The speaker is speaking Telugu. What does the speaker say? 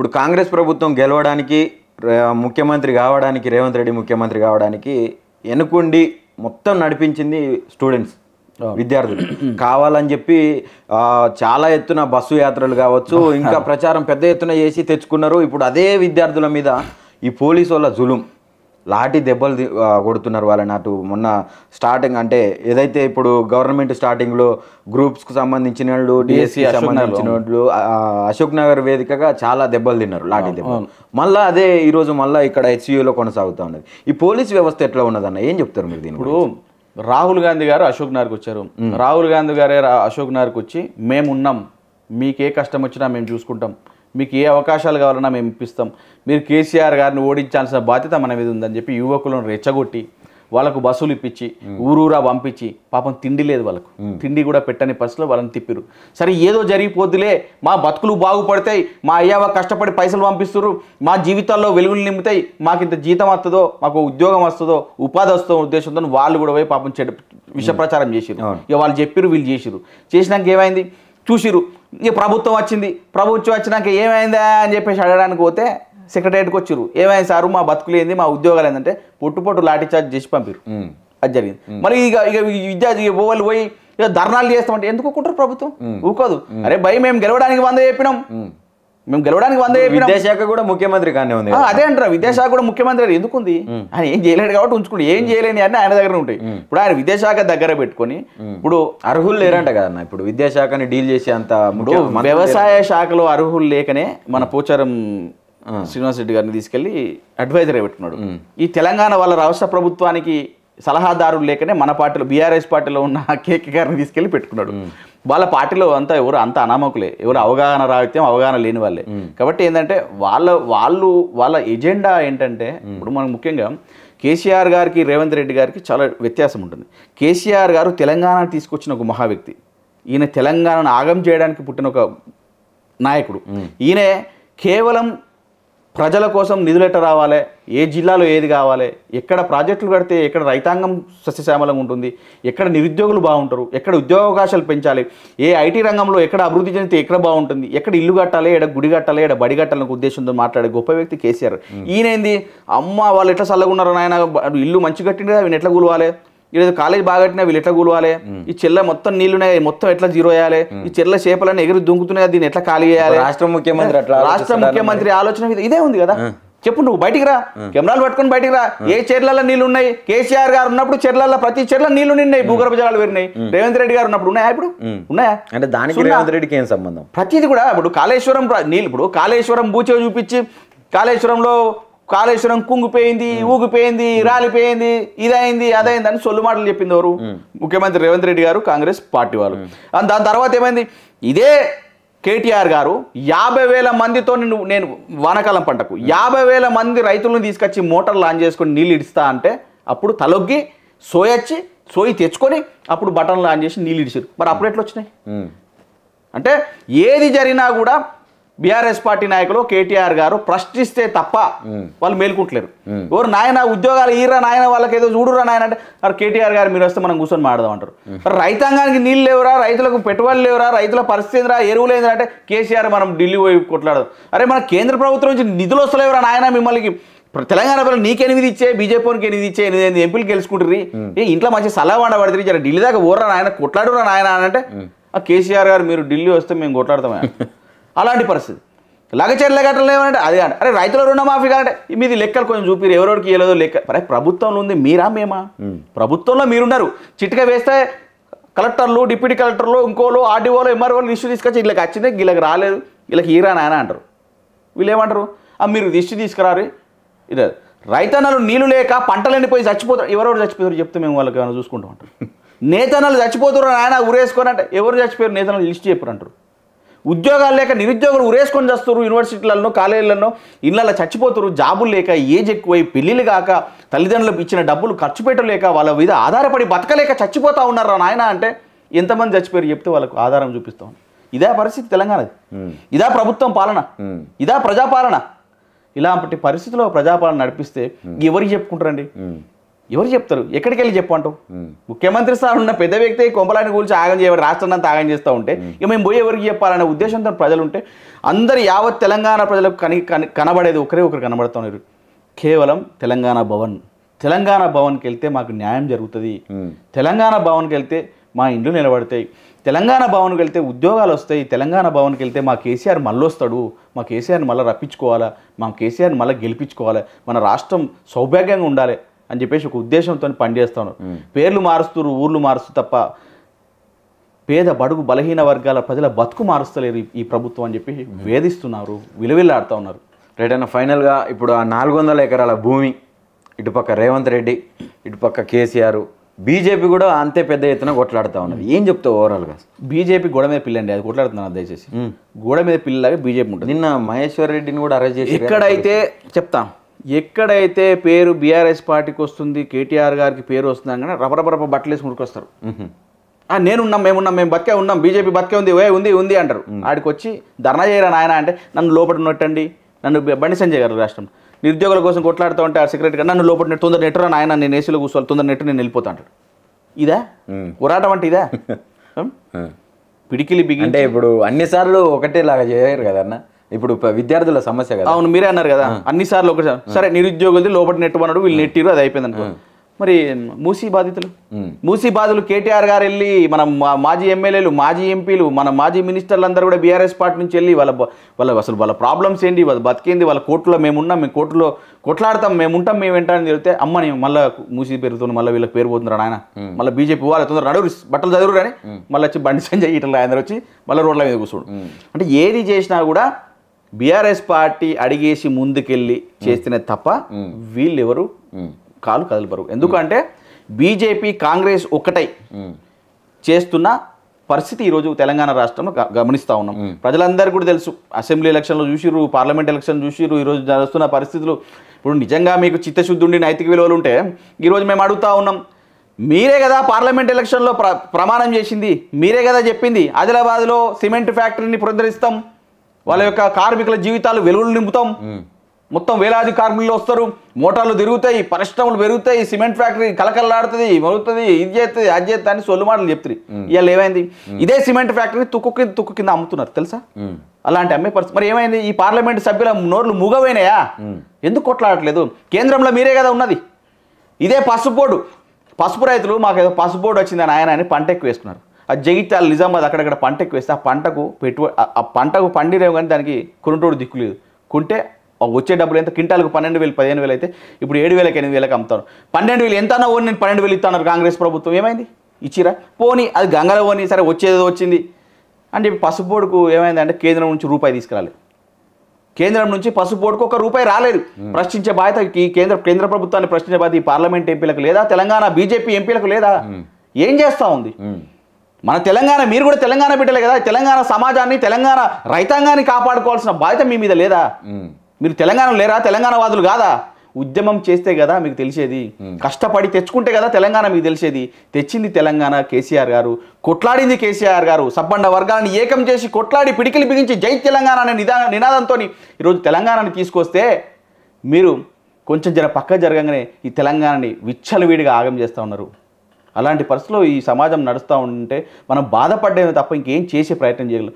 ఇప్పుడు కాంగ్రెస్ ప్రభుత్వం గెలవడానికి ముఖ్యమంత్రి కావడానికి రేవంత్ రెడ్డి ముఖ్యమంత్రి కావడానికి ఎన్నుకుండి మొత్తం నడిపించింది స్టూడెంట్స్, విద్యార్థులు. కావాలని చెప్పి చాలా ఎత్తున బస్సు యాత్రలు కావచ్చు, ఇంకా ప్రచారం పెద్ద ఎత్తున చేసి తెచ్చుకున్నారు. ఇప్పుడు అదే విద్యార్థుల మీద ఈ పోలీసు వాళ్ళ జులుం, లాఠీ దెబ్బలు కొడుతున్నారు వాళ్ళని. అటు మొన్న స్టార్టింగ్ అంటే ఏదైతే ఇప్పుడు గవర్నమెంట్ స్టార్టింగ్లో గ్రూప్స్కు సంబంధించిన వాళ్ళు, డిఎస్సి సంబంధించిన వాళ్ళు అశోక్ నగర్ వేదికగా చాలా దెబ్బలు తిన్నారు, లాఠీ దెబ్బలు. మళ్ళీ అదే ఈరోజు మళ్ళీ ఇక్కడ హెచ్సియూలో కొనసాగుతూ ఉన్నది. ఈ పోలీస్ వ్యవస్థ ఎట్లా ఉన్నదన్న, ఏం చెప్తారు మీరు దీని? ఇప్పుడు రాహుల్ గాంధీ గారు అశోక్ నగర్కి వచ్చారు. రాహుల్ గాంధీ గారే అశోక్ నగర్కి వచ్చి మేమున్నాం, మీకు ఏ కష్టం వచ్చినా మేము చూసుకుంటాం, మీకు ఏ అవకాశాలు కావాలన్నా మేము ఇప్పిస్తాం, మీరు కేసీఆర్ గారిని ఓడించాల్సిన బాధ్యత మన మీద ఉందని చెప్పి యువకులను రెచ్చగొట్టి వాళ్ళకు బస్సులు ఇప్పించి ఊరూరా పంపించి పాపం తిండి లేదు వాళ్ళకు, తిండి కూడా పెట్టని పరిస్థితిలో వాళ్ళని తిప్పిరు. సరే ఏదో జరిగిపోద్దులే, మా బతుకులు బాగుపడతాయి, మా అయ్యవ కష్టపడి పైసలు పంపిస్తున్నారు, మా జీవితాల్లో వెలుగులు నింపుతాయి, మాకు ఇంత జీతం వస్తుందో, మాకు ఉద్యోగం వస్తుందో, ఉపాధి వస్తుందో ఉద్దేశంతో వాళ్ళు కూడా పోయి పాపం చెడు విష ప్రచారం చేసిరు. ఇక వాళ్ళు చెప్పిరు, వీళ్ళు చేసిరు. చేసినాక ఏమైంది చూసిరు. ఇక ప్రభుత్వం వచ్చింది, ప్రభుత్వం వచ్చినాక ఏమైందా అని చెప్పేసి అడగడానికి పోతే సెక్రటరియట్కి వచ్చిరు. ఏమైంది సారు, మా బతుకులు ఏంది, మా ఉద్యోగాలు ఏంటంటే పొట్టు లాఠీ చార్జ్ చేసి పంపిరు. అది జరిగింది. మరి ఇక విద్యార్థి వాళ్ళు పోయి ఇక ధర్నాలు చేస్తామంటే ఎందుకు ఒక్కుంటారు ప్రభుత్వం? ఊకోదు. అరే భయ్ మేము గెలవడానికి 100 చెప్పినాం, మేము గెలవడానికి 100 చెప్పినాం. విద్యాశాఖ కూడా ముఖ్యమంత్రి కానీ ఉంది. అదే అంటారా, విద్యాశాఖ కూడా ముఖ్యమంత్రి ఎందుకుంది? ఆయన ఏం చేయలేడు కాబట్టి ఉంచుకోండి, ఏం చేయలేని అన్నీ ఆయన దగ్గర ఉంటాయి. ఇప్పుడు ఆయన విద్యాశాఖ దగ్గర పెట్టుకొని ఇప్పుడు అర్హులు లేరంట కదన్న, ఇప్పుడు విద్యాశాఖని డీల్ చేసే అంత. వ్యవసాయ శాఖలో అర్హులు లేకనే మన పోచారం శ్రీనివాస్ రెడ్డి గారిని తీసుకెళ్లి అడ్వైజర్ పెట్టుకున్నాడు. ఈ తెలంగాణ వాళ్ళ రాష్ట్ర ప్రభుత్వానికి సలహాదారులు లేకనే మన పార్టీలో బీఆర్ఎస్ పార్టీలో ఉన్న కేకే గారిని తీసుకెళ్లి పెట్టుకున్నాడు. వాళ్ళ పార్టీలో అంతా ఎవరు అంత అనామకులే, ఎవరు అవగాహన రాహిత్యం, అవగాహన లేని వాళ్ళే. కాబట్టి ఏంటంటే వాళ్ళ ఎజెండా ఏంటంటే, ఇప్పుడు మనం ముఖ్యంగా కేసీఆర్ గారికి రేవంత్ రెడ్డి గారికి చాలా వ్యత్యాసం ఉంటుంది. కేసీఆర్ గారు తెలంగాణ తీసుకొచ్చిన ఒక మహా వ్యక్తి, ఈయన తెలంగాణను ఆగం చేయడానికి పుట్టిన ఒక నాయకుడు. ఈయన కేవలం ప్రజల కోసం నిధులు ఎట్ట రావాలి, ఏ జిల్లాలో ఏది కావాలి, ఎక్కడ ప్రాజెక్టులు కడితే ఎక్కడ రైతాంగం సస్యశ్యామలంగా ఉంటుంది, ఎక్కడ నిరుద్యోగులు బాగుంటారు, ఎక్కడ ఉద్యోగ అవకాశాలు పెంచాలి, ఏ ఐటీ రంగంలో ఎక్కడ అభివృద్ధి చెందితే ఎక్కడ బాగుంటుంది, ఎక్కడ ఇల్లు కట్టాలి, ఎక్కడ గుడి కట్టాలి, ఎక్కడ బడి కట్టాలనే ఉద్దేశంతో మాట్లాడే గొప్ప వ్యక్తి కేసీఆర్. ఈయనేంది, అమ్మ వాళ్ళు ఎట్లా చల్లగా ఉన్నారు నాయన, ఇల్లు మంచి కట్టింది కదా, వీళ్ళు ఎట్లా కూలవాలి, ఈరోజు కాలేజ్ బాగా కట్టినా వీళ్ళు ఎట్లా కూలవాలి, ఈ చెల్ల మొత్తం నీళ్లున్నాయి మొత్తం ఎట్లా జీరో వేయాలి, ఈ చెల్ల చేపలన్నీ ఎగురు దుంకుతున్నాయి దీన్ని ఎట్లా ఖాళీ చేయాలి, రాష్ట్ర ముఖ్యమంత్రి ఆలోచన ఇదే ఉంది కదా. చెప్పు, నువ్వు బయటికి రా, కెమెరాలు పట్టుకొని బయటికి రా. ఏ చెర్లలో నీళ్లు ఉన్నాయి? కేసీఆర్ గారు ఉన్నప్పుడు చెర్లలో ప్రతి చెర్ల నీళ్లు నిన్నాయి, భూగర్భ జలాలు పెరిగినాయి. రేవంత్ రెడ్డి గారు ఉన్నప్పుడు ఉన్నాయా? ఇప్పుడు ఉన్నాయా? అంటే దానికి రేవంత్ రెడ్డికి ఏం సంబంధం? ప్రతిది కూడా ఇప్పుడు కాళేశ్వరం నీళ్ళు, ఇప్పుడు కాళేశ్వరం బూచే చూపించి కాళేశ్వరం కుంగిపోయింది, ఊగిపోయింది, రాలిపోయింది, ఇదైంది అదైంది అని సొల్లు మాటలు చెప్పింది ఎవరు? ముఖ్యమంత్రి రేవంత్ రెడ్డి గారు, కాంగ్రెస్ పార్టీ వాళ్ళు. దాని తర్వాత ఏమైంది, ఇదే కేటీఆర్ గారు 50,000 మందితో నేను వానాకాలం పంటకు 50,000 మంది రైతులను తీసుకొచ్చి మోటార్లు ఆన్ చేసుకొని నీళ్ళు ఇడుస్తా అంటే అప్పుడు తలొగ్గి సోయి తెచ్చుకొని అప్పుడు బటన్లు ఆన్ చేసి నీళ్ళు ఇడిచారు. మరి అప్పుడు ఎట్లా వచ్చినాయి? అంటే ఏది జరిగినా కూడా బీఆర్ఎస్ పార్టీ నాయకులు కేటీఆర్ గారు ప్రశ్నిస్తే తప్ప వాళ్ళు మేలుకుంటలేరు. ఎవరు నాయన ఉద్యోగాలు ఈరా నాయన, వాళ్ళకి ఏదో చూడురా నాయన అంటే మరి కేటీఆర్ గారు మీరు వస్తే మనం కూర్చొని మాడదాం అంటారు. రైతాంగానికి నీళ్ళు లేవురా, రైతులకు పెట్టుబడులు లేవురా, రైతుల పరిస్థితి ఏందిరా, ఎరువులు ఏందిరా అంటే కేసీఆర్ మనం ఢిల్లీ పోయి కొట్లాడదాం. అరే మన కేంద్ర ప్రభుత్వం నుంచి నిధులు వస్తలేవురా నాయన, మిమ్మల్ని తెలంగాణ ప్రజలు నీకు 8 ఇచ్చే, బీజేపీకి 8 ఇచ్చే, 8 ఎంపీలు గెలుచుకుంటారు, ఇంట్లో మంచి సలహా వండ పడుతుంది, జర ఢిల్లీ దాకా ఓర్రా నాయన, కొట్లాడురా నాయన అని అంటే కేసీఆర్ గారు మీరు ఢిల్లీ వస్తే మేము కొట్లాడతామే. అలాంటి పరిస్థితి. లగచర్ల గట్టలు ఏమంటే అదే అంటే, అరే రైతుల రుణమాఫీ కాదంటే మీది లెక్కలు కొంచెం చూపిరు, ఎవరికి ఏలేదో లెక్క. అరే ప్రభుత్వంలో ఉంది మీరా మేమా? ప్రభుత్వంలో మీరున్నారు. చిట్కా వేస్తే కలెక్టర్లు, డిప్యూటీ కలెక్టర్లు, ఇంకోలు, ఆర్డీఓలు, ఎంఆర్ఓలు లిస్టు తీసుకొచ్చి వీళ్ళకి వచ్చిందే, వీళ్ళకి రాలేదు, వీళ్ళకి ఈరా నాయన అంటారు. వీళ్ళు ఏమంటారు, మీరు లిస్టు తీసుకురారు. ఇది రైతన్నలు నీళ్ళు లేక పంటలు ఎండిపోయి చచ్చిపోతారు. ఎవరెవరు చచ్చిపోతారు చెప్తే మేము వాళ్ళకి ఏమైనా చూసుకుంటాం అంటారు. నేతన్నలు చచ్చిపోతారు నాయన ఊరేసుకొని అంటే, ఎవరు చచ్చిపోయారు నేతన్నలు లిస్ట్ చెప్పారు అంటారు. ఉద్యోగాలు లేక నిరుద్యోగులు ఊరేసుకొని చేస్తారు, యూనివర్సిటీలలో కాలేజీలలో ఇళ్ళల్లో చచ్చిపోతారు, జాబులు లేక, ఏజ్ ఎక్కువై, పెళ్ళిళ్ళు కాక, తల్లిదండ్రులకు ఇచ్చిన డబ్బులు ఖర్చు పెట్టలేక, వాళ్ళ మీద ఆధారపడి బతకలేక చచ్చిపోతా ఉన్నారు నాయన అంటే ఎంతమంది చచ్చిపోయారు చెప్తే వాళ్ళకు ఆధారం చూపిస్తాం. ఇదే పరిస్థితి తెలంగాణది. ఇదా ప్రభుత్వం పాలన, ఇదా ప్రజాపాలన. ఇలాంటి పరిస్థితిలో ప్రజాపాలన నడిపిస్తే ఎవరికి చెప్పుకుంటారండి? ఎవరు చెప్తారు? ఎక్కడికి వెళ్ళి చెప్పంటావు? ముఖ్యమంత్రి స్థానం ఉన్న పెద్ద వ్యక్తి కొంపలాన్ని కూల్చి ఆగం చేయబడి రాష్ట్రాన్ని అంతా ఆగం చేస్తూ ఉంటే ఇక మేము పోయి ఎవరికి చెప్పాలనే ఉద్దేశంతో ప్రజలు ఉంటే అందరు యావత్ తెలంగాణ ప్రజలకు కనబడేది ఒకరు కనబడుతున్నారు, కేవలం తెలంగాణ భవన్కి వెళ్తే మాకు న్యాయం జరుగుతుంది, తెలంగాణ భవన్కి వెళ్తే మా ఇండ్లు నిలబడతాయి, తెలంగాణ భవన్కి వెళ్తే ఉద్యోగాలు వస్తాయి, తెలంగాణ భవన్కి వెళ్తే మా కేసీఆర్ మళ్ళీ వస్తాడు, మా కేసీఆర్ని మళ్ళీ రప్పించుకోవాలా, మా కేసీఆర్ని మళ్ళీ గెలిపించుకోవాలి, మన రాష్ట్రం సౌభాగ్యంగా ఉండాలి అని చెప్పేసి ఒక ఉద్దేశంతో పనిచేస్తూ ఉన్నారు. పేర్లు మారుస్తారు, ఊర్లు మారుస్తూ తప్ప పేద బడుగు బలహీన వర్గాల ప్రజల బతుకు మారుస్తలేరు ఈ ప్రభుత్వం అని చెప్పి వేధిస్తున్నారు, విలువిల్లాడుతూ ఉన్నారు. రైట్ అన్న, ఫైనల్గా ఇప్పుడు ఆ 400 ఎకరాల భూమి ఇటుపక్క రేవంత్ రెడ్డి, ఇటుపక్క కేసీఆర్, బీజేపీ కూడా అంతే పెద్ద ఎత్తున కొట్లాడుతూ ఉన్నది. ఏం చెప్తావు ఓవరాల్గా? బీజేపీ గోడ మీద పిల్లండి, అది కొట్లాడుతున్నాను దయచేసి. గోడ మీద పిల్లలాగా బీజేపీ ఉంటుంది. నిన్న మహేశ్వర్ రెడ్డిని కూడా అరెస్ట్ చేసి ఎక్కడైతే పేరు బీఆర్ఎస్ పార్టీకి వస్తుంది, కేటీఆర్ గారికి పేరు వస్తుంది అనగానే రపరపరప బట్టలు వేసి మురికొస్తారు. నేనున్నాం, మేమున్నాం, మేము బతికే ఉన్నాం, బీజేపీ బతికే ఉంది, ఉంది అంటారు. ఆడికి వచ్చి ధర్నా చేయరా నాయన అంటే నన్ను లోపల ఉన్నట్టండి, నన్ను బండి సంజయ్ గారు రాష్ట్రం నిరుద్యోగుల కోసం కొట్లాడుతూ ఉంటే ఆ సెక్రటరీ గారు నన్ను లోపల తొందర నెట్టురా నాయన, నేను ఏసీలో కూర్చోవాలి, తొందర నెట్టు నేను వెళ్ళిపోతా అంటాడు. ఇదా పోరాటం అంటే? ఇదా పిడికిలి బిగి అంటే ఇప్పుడు అన్నిసార్లు ఒకటేలాగా చేయరు కదన్న, ఇప్పుడు విద్యార్థుల సమస్య కదా. అవును, మీరే అన్నారు కదా అన్నిసార్లు ఒకసారి. సరే, నిరుద్యోగులది లోపల నెట్టుమన్నాడు, వీళ్ళు నెట్టిరు, అది అయిపోయింది అనుకో. మరి మూసీ బాధితులు కేటీఆర్ గారు వెళ్ళి మన మాజీ ఎమ్మెల్యేలు, మాజీ ఎంపీలు, మన మాజీ మినిస్టర్లు అందరూ కూడా బీఆర్ఎస్ పార్టీ నుంచి వెళ్ళి వాళ్ళ ప్రాబ్లమ్స్ ఏంటి, వాళ్ళ బతికేంది, వాళ్ళ కోర్టులో మేమున్నాం, మేము కోర్టులో కొట్లాడతాం, మేము ఉంటాం, మేము వెంటనే చెప్తే అమ్మని మళ్ళీ మూసీ పేరుతో మళ్ళీ వీళ్ళకి పేరు పోతున్నారు ఆయన, మళ్ళీ బీజేపీ వాళ్ళ తొందర నడురు బట్టలు చదువురు అని మళ్ళీ వచ్చి బండి సంజయ్ ఇట్లా అందరూ వచ్చి మళ్ళీ రోడ్ల మీద కూర్చోడు. అంటే ఏది చేసినా కూడా బీఆర్ఎస్ పార్టీ అడిగేసి ముందుకెళ్ళి చేస్తేనే తప్ప వీళ్ళెవరు కాలు కదలబరు. ఎందుకంటే బీజేపీ కాంగ్రెస్ ఒక్కటై చేస్తున్న పరిస్థితి ఈరోజు తెలంగాణ రాష్ట్రంలో గమనిస్తూ ఉన్నాం. ప్రజలందరికీ కూడా తెలుసు, అసెంబ్లీ ఎలక్షన్లో చూసిర్రు, పార్లమెంట్ ఎలక్షన్ చూసిర్రు, ఈరోజు జరుగుతున్న పరిస్థితులు. ఇప్పుడు నిజంగా మీకు చిత్తశుద్ధి ఉండి నైతిక విలువలు ఉంటే ఈరోజు మేము అడుగుతూ ఉన్నాం, మీరే కదా పార్లమెంట్ ఎలక్షన్లో ప్రమాణం చేసింది, మీరే కదా చెప్పింది ఆదిలాబాద్లో సిమెంట్ ఫ్యాక్టరీని పునరుద్ధరిస్తాం, వాళ్ళ యొక్క కార్మికుల జీవితాలు వెలుగులు నింపుతాం, మొత్తం వేలాది కార్మికులు వస్తారు, మోటార్లు తిరుగుతాయి, పరిశ్రమలు పెరుగుతాయి, సిమెంట్ ఫ్యాక్టరీ కలకల్లాడుతుంది, మరుగుతుంది, ఇది చేస్తుంది, అది చేస్తుంది అని సొల్లు మాటలు చెప్తారు. ఇవాళ ఏమైంది? ఇదే సిమెంట్ ఫ్యాక్టరీ తుక్కు కింద అమ్ముతున్నారు తెలుసా? అలాంటి అమ్మే పరిస్థితి. మరి ఏమైంది? ఈ పార్లమెంట్ సభ్యుల నోర్లు మూగవైనాయా? ఎందుకు కొట్లాడట్లేదు? కేంద్రంలో మీరే కదా ఉన్నది. ఇదే పసుపు రైతులు మాకు ఏదో పసుపు బోర్డు వచ్చిందని ఆయన అని పంట ఎక్కువ వేసుకున్నారు. అది జగిత్యాల నిజామాబాద్ అక్కడక్కడ పంట ఎక్కువ వేస్తే ఆ పంటకు పండిరేవు కానీ దానికి కొనుటోడు దిక్కు లేదు. కొంటే వచ్చే డబ్బులు ఎంత? క్వింటాలకు 12,000 15,000 అయితే ఇప్పుడు 7,000 8,000 అమ్ముతారు. 12,000 ఎంత అన్నా ఓని నేను 12,000 ఇస్తాను కాంగ్రెస్ ప్రభుత్వం. ఏమైంది? ఇచ్చిరా? పోనీ అది గంగలో పోనీ, సరే వచ్చేదో వచ్చింది అని చెప్పి పసుపు బోర్డుకు ఏమైందంటే కేంద్రం నుంచి రూపాయి తీసుకురాలేదు. కేంద్రం నుంచి పసుపు బోర్డుకు ₹1 రాలేదు. ప్రశ్నించే బాధ్యత ఈ కేంద్ర ప్రభుత్వాన్ని ప్రశ్నించే బాధ్యత ఈ పార్లమెంట్ ఎంపీలకు లేదా? తెలంగాణ బీజేపీ ఎంపీలకు లేదా? ఏం చేస్తూ ఉంది మన తెలంగాణ? మీరు కూడా తెలంగాణ బిడ్డలే కదా. తెలంగాణ సమాజాన్ని, తెలంగాణ రైతాంగాన్ని కాపాడుకోవాల్సిన బాధ్యత మీ మీద లేదా? మీరు తెలంగాణ లేరా? తెలంగాణ వాదులు కాదా? ఉద్యమం చేస్తే కదా మీకు తెలిసేది, కష్టపడి తెచ్చుకుంటే కదా తెలంగాణ మీకు తెలిసేది. తెచ్చింది తెలంగాణ కేసీఆర్ గారు, కొట్లాడింది కేసీఆర్ గారు. సబ్బండ వర్గాన్ని ఏకం చేసి కొట్లాడి పిడికిలి బిగించి జై తెలంగాణ అనే నినాదంతో ఈరోజు తెలంగాణని తీసుకొస్తే మీరు కొంచెం పక్క జరగగానే ఈ తెలంగాణని విచ్చలవిడిగా ఆగం చేస్తూ ఉన్నారు. అలాంటి పరిస్థితుల్లో ఈ సమాజం నడుస్తూ ఉంటే మనం బాధపడ్డమే తప్ప ఇంకేం చేసే ప్రయత్నం చేయగలం.